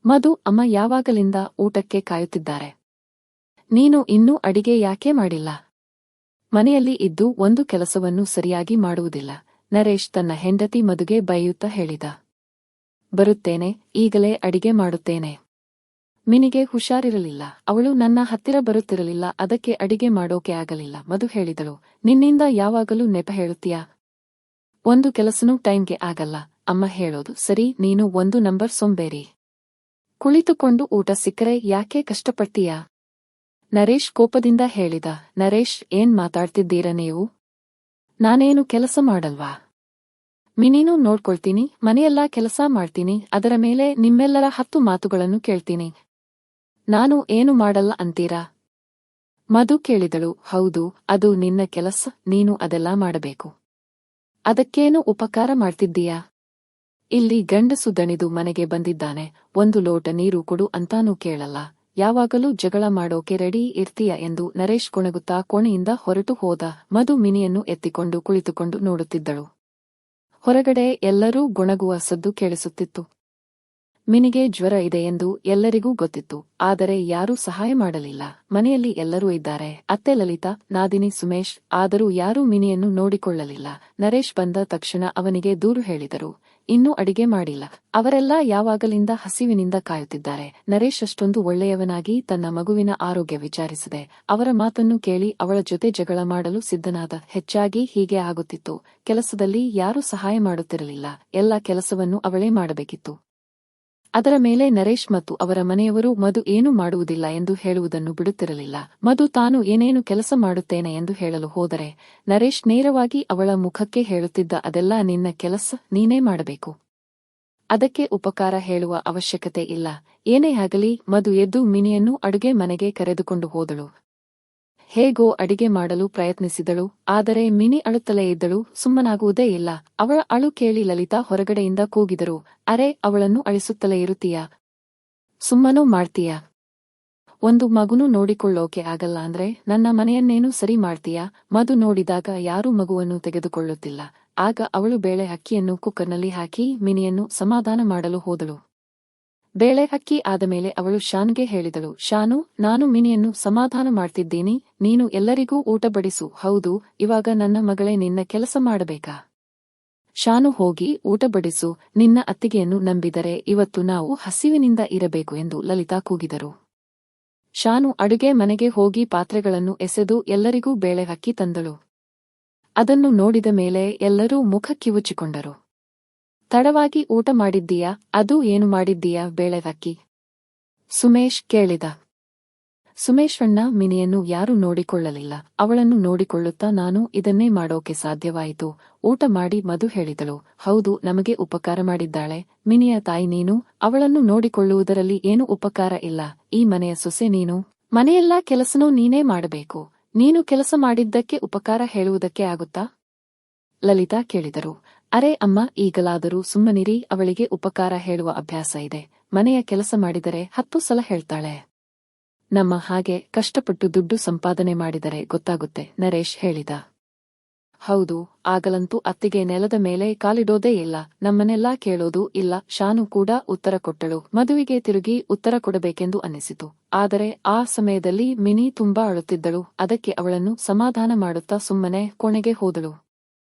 ಮಧು ಅಮ್ಮ ಯಾವಾಗಲಿಂದ ಊಟಕ್ಕೆ ಕಾಯುತ್ತಿದ್ದಾರೆ. ನೀನು ಇನ್ನೂ ಅಡಿಗೆ ಯಾಕೆ ಮಾಡಿಲ್ಲ? ಮನೆಯಲ್ಲಿ ಇದ್ದು ಒಂದು ಕೆಲಸವನ್ನು ಸರಿಯಾಗಿ ಮಾಡುವುದಿಲ್ಲ, ನರೇಶ್ ತನ್ನ ಹೆಂಡತಿ ಮಧುಗೆ ಬೈಯುತ್ತಾ ಹೇಳಿದ. ಬರುತ್ತೇನೆ, ಈಗಲೇ ಅಡಿಗೆ ಮಾಡುತ್ತೇನೆ. ಮಿನಿಗೆ ಹುಷಾರಿರಲಿಲ್ಲ, ಅವಳು ನನ್ನ ಹತ್ತಿರ ಬರುತ್ತಿರಲಿಲ್ಲ, ಅದಕ್ಕೆ ಅಡಿಗೆ ಮಾಡೋಕೆ ಆಗಲಿಲ್ಲ. ಮಧು ಹೇಳಿದಳು, ನಿನ್ನಿಂದ ಯಾವಾಗಲೂ ನೆಪ ಹೇಳುತ್ತೀಯಾ? ಒಂದು ಕೆಲಸನೂ ಟೈಮ್ಗೆ ಆಗಲ್ಲ. ಅಮ್ಮ ಹೇಳೋದು ಸರಿ, ನೀನು ಒಂದು ನಂಬರ್ ಸೋಂಬೇರಿ. ಕುಳಿತುಕೊಂಡು ಊಟ ಸಿಕ್ಕರೆ ಯಾಕೆ ಕಷ್ಟಪಡ್ತೀಯಾ? ನರೇಶ್ ಕೋಪದಿಂದ ಹೇಳಿದ. ನರೇಶ್, ಏನ್ ಮಾತಾಡ್ತಿದ್ದೀರ ನೀವು? ನಾನೇನು ಕೆಲಸ ಮಾಡಲ್ವಾ? ಮಿನಿನೂ ನೋಡ್ಕೊಳ್ತೀನಿ, ಮನೆಯೆಲ್ಲ ಕೆಲಸ ಮಾಡ್ತೀನಿ, ಅದರ ಮೇಲೆ ನಿಮ್ಮೆಲ್ಲರ 10 ಮಾತುಗಳನ್ನು ಕೇಳ್ತೀನಿ. ನಾನು ಏನು ಮಾಡಲ್ಲ ಅಂತೀರಾ? ಮಧು ಕೇಳಿದಳು. ಹೌದು, ಅದು ನಿನ್ನ ಕೆಲಸ, ನೀನು ಅದೆಲ್ಲ ಮಾಡಬೇಕು. ಅದಕ್ಕೇನು ಉಪಕಾರ ಮಾಡ್ತಿದ್ದೀಯಾ? ಇಲ್ಲಿ ಗಂಡಸು ದಣಿದು ಮನೆಗೆ ಬಂದಿದ್ದಾನೆ, ಒಂದು ಲೋಟ ನೀರು ಕೊಡು ಅಂತಾನೂ ಕೇಳಲ್ಲ, ಯಾವಾಗಲೂ ಜಗಳ ಮಾಡೋಕೆ ರೆಡಿ ಇರ್ತೀಯ ಎಂದು ನರೇಶ್ ಗೊಣಗುತ್ತಾ ಕೋಣೆಯಿಂದ ಹೊರಟು ಹೋದ. ಮಧು ಮಿನಿಯನ್ನು ಎತ್ತಿಕೊಂಡು ಕುಳಿತುಕೊಂಡು ನೋಡುತ್ತಿದ್ದಳು. ಹೊರಗಡೆ ಎಲ್ಲರೂ ಗೊಣಗುವ ಸದ್ದು ಕೇಳಿಸುತ್ತಿತ್ತು. ಮಿನಿಗೆ ಜ್ವರ ಇದೆ ಎಂದು ಎಲ್ಲರಿಗೂ ಗೊತ್ತಿತ್ತು, ಆದರೆ ಯಾರೂ ಸಹಾಯ ಮಾಡಲಿಲ್ಲ. ಮನೆಯಲ್ಲಿ ಎಲ್ಲರೂ ಇದ್ದಾರೆ, ಅತ್ತೆ ಲಲಿತಾ, ನಾದಿನಿ, ಸುಮೇಶ್, ಆದರೂ ಯಾರೂ ಮಿನಿಯನ್ನು ನೋಡಿಕೊಳ್ಳಲಿಲ್ಲ. ನರೇಶ್ ಬಂದ ತಕ್ಷಣ ಅವನಿಗೆ ದೂರು ಹೇಳಿದರು. ಇನ್ನೂ ಅಡಿಗೆ ಮಾಡಿಲ್ಲ, ಅವರೆಲ್ಲ ಯಾವಾಗಲಿಂದ ಹಸಿವಿನಿಂದ ಕಾಯುತ್ತಿದ್ದಾರೆ. ನರೇಶ್ ಅಷ್ಟೊಂದು ಒಳ್ಳೆಯವನಾಗಿ ತನ್ನ ಮಗುವಿನ ಆರೋಗ್ಯ ವಿಚಾರಿಸದೆ ಅವರ ಮಾತನ್ನು ಕೇಳಿ ಅವಳ ಜೊತೆ ಜಗಳ ಮಾಡಲು ಸಿದ್ಧನಾದ. ಹೆಚ್ಚಾಗಿ ಹೀಗೆ ಆಗುತ್ತಿತ್ತು. ಕೆಲಸದಲ್ಲಿ ಯಾರೂ ಸಹಾಯ ಮಾಡುತ್ತಿರಲಿಲ್ಲ, ಎಲ್ಲ ಕೆಲಸವನ್ನು ಅವಳೇ ಮಾಡಬೇಕಿತ್ತು. ಅದರ ಮೇಲೆ ನರೇಶ್ ಮತ್ತು ಅವರ ಮನೆಯವರು ಮಧು ಏನೂ ಮಾಡುವುದಿಲ್ಲ ಎಂದು ಹೇಳುವುದನ್ನು ಬಿಡುತ್ತಿರಲಿಲ್ಲ. ಮಧು ತಾನು ಏನೇನು ಕೆಲಸ ಮಾಡುತ್ತೇನೆ ಎಂದು ಹೇಳಲು ಹೋದರೆ ನರೇಶ್ ನೇರವಾಗಿ ಅವಳ ಮುಖಕ್ಕೆ ಹೇಳುತ್ತಿದ್ದ, ಅದೆಲ್ಲ ನಿನ್ನ ಕೆಲಸ, ನೀನೇ ಮಾಡಬೇಕು. ಅದಕ್ಕೆ ಉಪಕಾರ ಹೇಳುವ ಅವಶ್ಯಕತೆ ಇಲ್ಲ. ಏನೇ ಆಗಲಿ, ಮಧು ಎದ್ದು ಮಿನಿಯನ್ನು ಅಡುಗೆ ಮನೆಗೆ ಕರೆದುಕೊಂಡು ಹೋದಳು. ಹೇಗೋ ಅಡಿಗೆ ಮಾಡಲು ಪ್ರಯತ್ನಿಸಿದಳು, ಆದರೆ ಮಿನಿ ಅಳುತ್ತಲೇ ಇದ್ದಳು, ಸುಮ್ಮನಾಗುವುದೇ ಇಲ್ಲ. ಅವಳ ಅಳು ಕೇಳಿ ಲಲಿತಾ ಹೊರಗಡೆಯಿಂದ ಕೂಗಿದರು. ಅರೆ, ಅವಳನ್ನು ಅಳಿಸುತ್ತಲೇ ಇರುತ್ತೀಯಾ? ಸುಮ್ಮನೂ ಮಾಡ್ತೀಯಾ? ಒಂದು ಮಗುನು ನೋಡಿಕೊಳ್ಳೋಕೆ ಆಗಲ್ಲ ಅಂದ್ರೆ ನನ್ನ ಮನೆಯನ್ನೇನು ಸರಿ ಮಾಡ್ತೀಯಾ? ಮಧು ನೋಡಿದಾಗ ಯಾರೂ ಮಗುವನ್ನು ತೆಗೆದುಕೊಳ್ಳುತ್ತಿಲ್ಲ. ಆಗ ಅವಳು ಬೇಳೆ ಅಕ್ಕಿಯನ್ನು ಕುಕ್ಕರ್ನಲ್ಲಿ ಹಾಕಿ ಮಿನಿಯನ್ನು ಸಮಾಧಾನ ಮಾಡಲು ಹೋದಳು. ಬೇಳೆ ಅಕ್ಕಿ ಆದಮೇಲೆ ಅವಳು ಶಾನ್ಗೆ ಹೇಳಿದಳು. ಶಾನು, ನಾನು ಮಿನಿಯನ್ನು ಸಮಾಧಾನ ಮಾಡ್ತಿದ್ದೀನಿ, ನೀನು ಎಲ್ಲರಿಗೂ ಊಟ ಬಡಿಸು. ಹೌದು, ಇವಾಗ ನನ್ನ ಮಗಳೇ ನಿನ್ನ ಕೆಲಸ ಮಾಡಬೇಕಾ? ಶಾನು, ಹೋಗಿ ಊಟ ಬಡಿಸು. ನಿನ್ನ ಅತ್ತಿಗೆಯನ್ನು ನಂಬಿದರೆ ಇವತ್ತು ನಾವು ಹಸಿವಿನಿಂದ ಇರಬೇಕು ಎಂದು ಲಲಿತಾ ಕೂಗಿದರು. ಶಾನು ಅಡುಗೆ ಮನೆಗೆ ಹೋಗಿ ಪಾತ್ರೆಗಳನ್ನು ಎಸೆದು ಎಲ್ಲರಿಗೂ ಬೇಳೆ ಅಕ್ಕಿ ತಂದಳು. ಅದನ್ನು ನೋಡಿದ ಮೇಲೆ ಎಲ್ಲರೂ ಮುಖ ಕಿವುಚಿಕೊಂಡರು. ತಡವಾಗಿ ಊಟ ಮಾಡಿದ್ದೀಯಾ? ಅದು ಏನು ಮಾಡಿದ್ದೀಯಾ ಬೇಳೆ ಅಕ್ಕಿ? ಸುಮೇಶ್ ಕೇಳಿದ. ಸುಮೇಶ್ವಣ್ಣ, ಮಿನಿಯನ್ನು ಯಾರೂ ನೋಡಿಕೊಳ್ಳಲಿಲ್ಲ, ಅವಳನ್ನು ನೋಡಿಕೊಳ್ಳುತ್ತಾ ನಾನು ಇದನ್ನೇ ಮಾಡೋಕೆ ಸಾಧ್ಯವಾಯಿತು. ಊಟ ಮಾಡಿ ಮಧು ಹೇಳಿದಳು. ಹೌದು, ನಮಗೆ ಉಪಕಾರ ಮಾಡಿದ್ದಾಳೆ. ಮಿನಿಯ ತಾಯಿ ನೀನು, ಅವಳನ್ನು ನೋಡಿಕೊಳ್ಳುವುದರಲ್ಲಿ ಏನು ಉಪಕಾರ ಇಲ್ಲ. ಈ ಮನೆಯ ಸೊಸೆ ನೀನು, ಮನೆಯೆಲ್ಲಾ ಕೆಲಸನೂ ನೀನೇ ಮಾಡಬೇಕು. ನೀನು ಕೆಲಸ ಮಾಡಿದ್ದಕ್ಕೆ ಉಪಕಾರ ಹೇಳುವುದಕ್ಕೆ ಆಗುತ್ತಾ? ಲಲಿತಾ ಕೇಳಿದರು. ಅರೆ ಅಮ್ಮ, ಈಗಲಾದರೂ ಸುಮ್ಮನಿರಿ, ಅವಳಿಗೆ ಉಪಕಾರ ಹೇಳುವ ಅಭ್ಯಾಸ ಇದೆ. ಮನೆಯ ಕೆಲಸ ಮಾಡಿದರೆ 10 ಸಲ ಹೇಳ್ತಾಳೆ. ನಮ್ಮ ಹಾಗೆ ಕಷ್ಟಪಟ್ಟು ದುಡ್ಡು ಸಂಪಾದನೆ ಮಾಡಿದರೆ ಗೊತ್ತಾಗುತ್ತೆ, ನರೇಶ್ ಹೇಳಿದ. ಹೌದು, ಆಗಲಂತೂ ಅತ್ತಿಗೆ ನೆಲದ ಮೇಲೆ ಕಾಲಿಡೋದೇ ಇಲ್ಲ, ನಮ್ಮನ್ನೆಲ್ಲಾ ಕೇಳೋದೂ ಇಲ್ಲ. ಶಾನು ಕೂಡ ಉತ್ತರ ಕೊಟ್ಟಳು. ಮಧುವಿಗೆ ತಿರುಗಿ ಉತ್ತರ ಕೊಡಬೇಕೆಂದು ಅನ್ನಿಸಿತು, ಆದರೆ ಆ ಸಮಯದಲ್ಲಿ ಮಿನಿ ತುಂಬಾ ಅಳುತ್ತಿದ್ದಳು. ಅದಕ್ಕೆ ಅವಳನ್ನು ಸಮಾಧಾನ ಮಾಡುತ್ತಾ ಸುಮ್ಮನೆ ಕೋಣೆಗೆ ಹೋದಳು.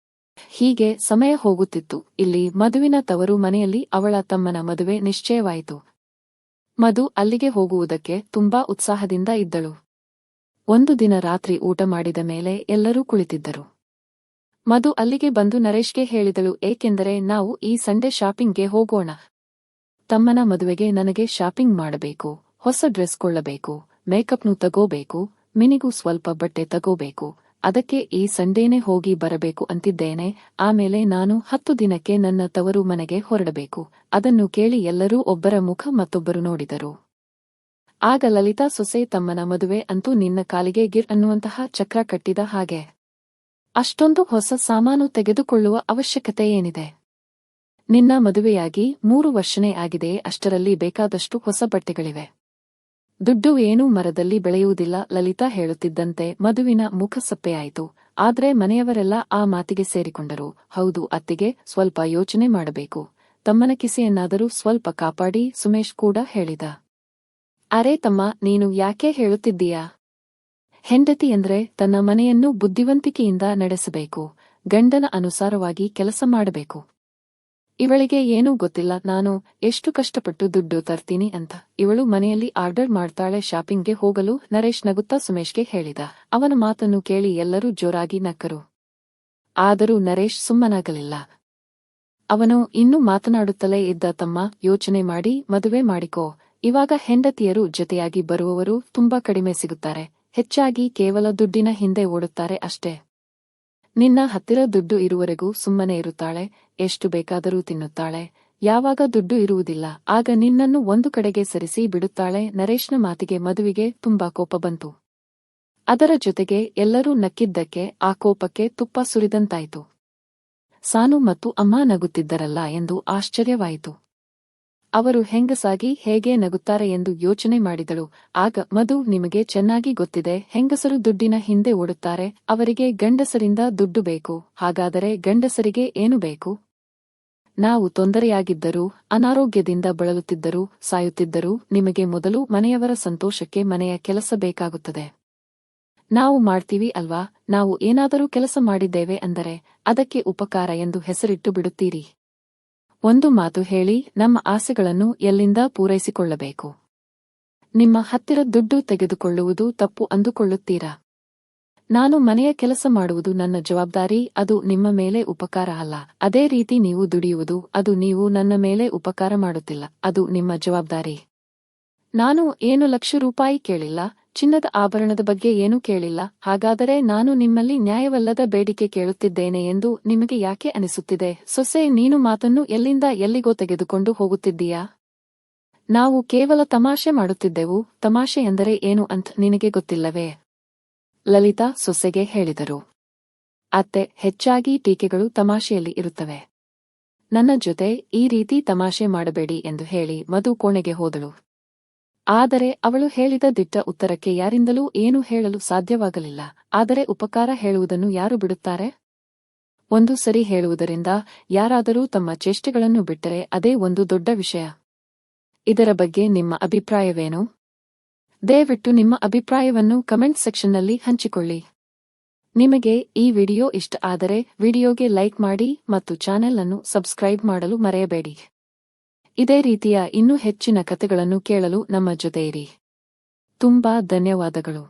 ಹೀಗೆ ಸಮಯ ಹೋಗುತ್ತಿತ್ತು. ಇಲ್ಲಿ ಮಧುವಿನ ತವರು ಮನೆಯಲ್ಲಿ ಅವಳ ತಮ್ಮನ ಮದುವೆ ನಿಶ್ಚಯವಾಯಿತು. ಮಧು ಅಲ್ಲಿಗೆ ಹೋಗುವುದಕ್ಕೆ ತುಂಬಾ ಉತ್ಸಾಹದಿಂದ ಇದ್ದಳು. ಒಂದು ದಿನ ರಾತ್ರಿ ಊಟ ಮಾಡಿದ ಮೇಲೆ ಎಲ್ಲರೂ ಕುಳಿತಿದ್ದರು. ಮಧು ಅಲ್ಲಿಗೆ ಬಂದು ನರೇಶ್ಗೆ ಹೇಳಿದಳು, ಏಕೆಂದರೆ ನಾವು ಈ ಸಂಡೇ ಶಾಪಿಂಗ್ಗೆ ಹೋಗೋಣ. ತಮ್ಮನ ಮದುವೆಗೆ ನನಗೆ ಶಾಪಿಂಗ್ ಮಾಡಬೇಕು, ಹೊಸ ಡ್ರೆಸ್ ಕೊಳ್ಳಬೇಕು, ಮೇಕಪ್ನು ತಗೋಬೇಕು, ಮಿನಿಗೂ ಸ್ವಲ್ಪ ಬಟ್ಟೆ ತಗೋಬೇಕು. ಅದಕ್ಕೆ ಈ ಸಂಡೇನೆ ಹೋಗಿ ಬರಬೇಕು ಅಂತಿದ್ದೇನೆ. ಆಮೇಲೆ ನಾನು 10 ದಿನಕ್ಕೆ ನನ್ನ ತವರು ಮನೆಗೆ ಹೊರಡಬೇಕು. ಅದನ್ನು ಕೇಳಿ ಎಲ್ಲರೂ ಒಬ್ಬರ ಮುಖ ಮತ್ತೊಬ್ಬರು ನೋಡಿದರು. ಆಗ ಲಲಿತಾ ಸೊಸೆ, ತಮ್ಮನ ಮದುವೆ ಅಂತೂ ನಿನ್ನ ಕಾಲಿಗೆ ಗಿರ್ ಅನ್ನುವಂತಹ ಚಕ್ರ ಕಟ್ಟಿದ ಹಾಗೆ. ಅಷ್ಟೊಂದು ಹೊಸ ಸಾಮಾನು ತೆಗೆದುಕೊಳ್ಳುವ ಅವಶ್ಯಕತೆ ಏನಿದೆ? ನಿನ್ನ ಮದುವೆಯಾಗಿ 3 ವರ್ಷನೇ ಆಗಿದೆ, ಅಷ್ಟರಲ್ಲಿ ಬೇಕಾದಷ್ಟು ಹೊಸ ಬಟ್ಟೆಗಳಿವೆ. ದುಡ್ಡು ಏನೂ ಮರದಲ್ಲಿ ಬೆಳೆಯುವುದಿಲ್ಲ. ಲಲಿತಾ ಹೇಳುತ್ತಿದ್ದಂತೆ ಮಧುವಿನ ಮುಖ ಸಪ್ಪೆಯಾಯಿತು. ಆದ್ರೆ ಮನೆಯವರೆಲ್ಲ ಆ ಮಾತಿಗೆ ಸೇರಿಕೊಂಡರು. ಹೌದು ಅತ್ತಿಗೆ, ಸ್ವಲ್ಪ ಯೋಚನೆ ಮಾಡಬೇಕು. ತಮ್ಮನ ಕಿಸೆಯನ್ನಾದರೂ ಸ್ವಲ್ಪ ಕಾಪಾಡಿ ಸುಮೇಶ್ ಕೂಡ ಹೇಳಿದ. ಅರೇ ತಮ್ಮ, ನೀನು ಯಾಕೆ ಹೇಳುತ್ತಿದ್ದೀಯಾ? ಹೆಂಡತಿ ಎಂದ್ರೆ ತನ್ನ ಮನೆಯನ್ನು ಬುದ್ಧಿವಂತಿಕೆಯಿಂದ ನಡೆಸಬೇಕು, ಗಂಡನ ಅನುಸಾರವಾಗಿ ಕೆಲಸ ಮಾಡಬೇಕು. ಇವಳಿಗೆ ಏನೂ ಗೊತ್ತಿಲ್ಲ ನಾನು ಎಷ್ಟು ಕಷ್ಟಪಟ್ಟು ದುಡ್ಡು ತರ್ತೀನಿ ಅಂತ. ಇವಳು ಮನೆಯಲ್ಲಿ ಆರ್ಡರ್ ಮಾಡ್ತಾಳೆ ಶಾಪಿಂಗ್ಗೆ ಹೋಗಲು, ನರೇಶ್ ನಗುತ್ತಾ ಸುಮೇಶ್ಗೆ ಹೇಳಿದ. ಅವನ ಮಾತನ್ನು ಕೇಳಿ ಎಲ್ಲರೂ ಜೋರಾಗಿ ನಕ್ಕರು. ಆದರೂ ನರೇಶ್ ಸುಮ್ಮನಾಗಲಿಲ್ಲ. ಅವನು ಇನ್ನೂ ಮಾತನಾಡುತ್ತಲೇ ಇದ್ದ. ತಮ್ಮ, ಯೋಚನೆ ಮಾಡಿ ಮದುವೆ ಮಾಡಿಕೋ. ಇವಾಗ ಹೆಂಡತಿಯರು ಜೊತೆಯಾಗಿ ಬರುವವರು ತುಂಬಾ ಕಡಿಮೆ ಸಿಗುತ್ತಾರೆ. ಹೆಚ್ಚಾಗಿ ಕೇವಲ ದುಡ್ಡಿನ ಹಿಂದೆ ಓಡುತ್ತಾರೆ ಅಷ್ಟೇ. ನಿನ್ನ ಹತ್ತಿರ ದುಡ್ಡು ಇರುವರೆಗೂ ಸುಮ್ಮನೆ ಇರುತ್ತಾಳೆ, ಎಷ್ಟು ಬೇಕಾದರೂ ತಿನ್ನುತ್ತಾಳೆ. ಯಾವಾಗ ದುಡ್ಡು ಇರುವುದಿಲ್ಲ ಆಗ ನಿನ್ನನ್ನು ಒಂದು ಕಡೆಗೆ ಸರಿಸಿ ಬಿಡುತ್ತಾಳೆ. ನರೇಶ್ನ ಮಾತಿಗೆ ಮಧುವಿಗೆ ತುಂಬಾ ಕೋಪ ಬಂತು. ಅದರ ಜೊತೆಗೆ ಎಲ್ಲರೂ ನಕ್ಕಿದ್ದಕ್ಕೆ ಆ ಕೋಪಕ್ಕೆ ತುಪ್ಪ ಸುರಿದಂತಾಯಿತು. ಸಾನು ಮತ್ತು ಅಮ್ಮ ನಗುತ್ತಿದ್ದರಲ್ಲ ಎಂದು ಆಶ್ಚರ್ಯವಾಯಿತು. ಅವರು ಹೆಂಗಸಾಗಿ ಹೇಗೆ ನಗುತ್ತಾರೆ ಎಂದು ಯೋಚನೆ ಮಾಡಿದಳು. ಆಗ ಮಧು, ನಿಮಗೆ ಚೆನ್ನಾಗಿ ಗೊತ್ತಿದೆ, ಹೆಂಗಸರು ದುಡ್ಡಿನ ಹಿಂದೆ ಓಡುತ್ತಾರೆ. ಅವರಿಗೆ ಗಂಡಸರಿಂದ ದುಡ್ಡು ಬೇಕು. ಹಾಗಾದರೆ ಗಂಡಸರಿಗೆ ಏನು ಬೇಕು? ನಾವು ತೊಂದರೆಯಾಗಿದ್ದರೂ, ಅನಾರೋಗ್ಯದಿಂದ ಬಳಲುತ್ತಿದ್ದರೂ, ಸಾಯುತ್ತಿದ್ದರೂ ನಿಮಗೆ ಮೊದಲು ಮನೆಯವರ ಸಂತೋಷಕ್ಕೆ ಮನೆಯ ಕೆಲಸ ಬೇಕಾಗುತ್ತದೆ. ನಾವು ಮಾಡ್ತೀವಿ ಅಲ್ವಾ? ನಾವು ಏನಾದರೂ ಕೆಲಸ ಮಾಡಿದ್ದೇವೆ ಅಂದರೆ ಅದಕ್ಕೆ ಉಪಕಾರ ಎಂದು ಹೆಸರಿಟ್ಟು ಬಿಡುತ್ತೀರಿ. ಒಂದು ಮಾತು ಹೇಳಿ, ನಮ್ಮ ಆಸೆಗಳನ್ನು ಎಲ್ಲಿಂದ ಪೂರೈಸಿಕೊಳ್ಳಬೇಕು? ನಿಮ್ಮ ಹತ್ತಿರ ದುಡ್ಡು ತೆಗೆದುಕೊಳ್ಳುವುದು ತಪ್ಪು ಅಂದುಕೊಳ್ಳುತ್ತೀರಾ? ನಾನು ಮನೆಯ ಕೆಲಸ ಮಾಡುವುದು ನನ್ನ ಜವಾಬ್ದಾರಿ, ಅದು ನಿಮ್ಮ ಮೇಲೆ ಉಪಕಾರ ಅಲ್ಲ. ಅದೇ ರೀತಿ ನೀವು ದುಡಿಯುವುದು, ಅದು ನೀವು ನನ್ನ ಮೇಲೆ ಉಪಕಾರ ಮಾಡುತ್ತಿಲ್ಲ, ಅದು ನಿಮ್ಮ ಜವಾಬ್ದಾರಿ. ನಾನು ಏನು ₹1,00,000 ಕೇಳಿಲ್ಲ, ಚಿನ್ನದ ಆಭರಣದ ಬಗ್ಗೆ ಏನೂ ಕೇಳಿಲ್ಲ. ಹಾಗಾದರೆ ನಾನು ನಿಮ್ಮಲ್ಲಿ ನ್ಯಾಯವಲ್ಲದ ಬೇಡಿಕೆ ಕೇಳುತ್ತಿದ್ದೇನೆ ಎಂದು ನಿಮಗೆ ಯಾಕೆ ಅನಿಸುತ್ತಿದೆ? ಸೊಸೆ, ನೀನು ಮಾತನ್ನು ಎಲ್ಲಿಂದ ಎಲ್ಲಿಗೋ ತೆಗೆದುಕೊಂಡು ಹೋಗುತ್ತಿದ್ದೀಯಾ? ನಾವು ಕೇವಲ ತಮಾಷೆ ಮಾಡುತ್ತಿದ್ದೆವು. ತಮಾಷೆ ಎಂದರೆ ಏನು ಅಂತ ನಿನಗೆ ಗೊತ್ತಿಲ್ಲವೇ? ಲಲಿತಾ ಸೊಸೆಗೆ ಹೇಳಿದರು. ಅತ್ತೆ, ಹೆಚ್ಚಾಗಿ ಟೀಕೆಗಳು ತಮಾಷೆಯಲ್ಲಿ ಇರುತ್ತವೆ. ನನ್ನ ಜೊತೆ ಈ ರೀತಿ ತಮಾಷೆ ಮಾಡಬೇಡಿ ಎಂದು ಹೇಳಿ ಮಧು ಕೋಣೆಗೆ ಹೋದಳು. ಆದರೆ ಅವಳು ಹೇಳಿದ ದಿಟ್ಟ ಉತ್ತರಕ್ಕೆ ಯಾರಿಂದಲೂ ಏನೂ ಹೇಳಲು ಸಾಧ್ಯವಾಗಲಿಲ್ಲ. ಆದರೆ ಉಪಕಾರ ಹೇಳುವುದನ್ನು ಯಾರು ಬಿಡುತ್ತಾರೆ? ಒಂದು ಸರಿ ಹೇಳುವುದರಿಂದ ಯಾರಾದರೂ ತಮ್ಮ ಚೇಷ್ಟೆಗಳನ್ನು ಬಿಟ್ಟರೆ ಅದೇ ಒಂದು ದೊಡ್ಡ ವಿಷಯ. ಇದರ ಬಗ್ಗೆ ನಿಮ್ಮ ಅಭಿಪ್ರಾಯವೇನು? ದಯವಿಟ್ಟು ನಿಮ್ಮ ಅಭಿಪ್ರಾಯವನ್ನು ಕಮೆಂಟ್ ಸೆಕ್ಷನ್ನಲ್ಲಿ ಹಂಚಿಕೊಳ್ಳಿ. ನಿಮಗೆ ಈ ವಿಡಿಯೋ ಇಷ್ಟ ಆದರೆ ವಿಡಿಯೋಗೆ ಲೈಕ್ ಮಾಡಿ ಮತ್ತು ಚಾನೆಲ್ ಅನ್ನು ಸಬ್ಸ್ಕ್ರೈಬ್ ಮಾಡಲು ಮರೆಯಬೇಡಿ. ಇದೇ ರೀತಿಯ ಇನ್ನೂ ಹೆಚ್ಚಿನ ಕಥೆಗಳನ್ನು ಕೇಳಲು ನಮ್ಮ ಜೊತೆ ಇರಿ. ತುಂಬಾ ಧನ್ಯವಾದಗಳು.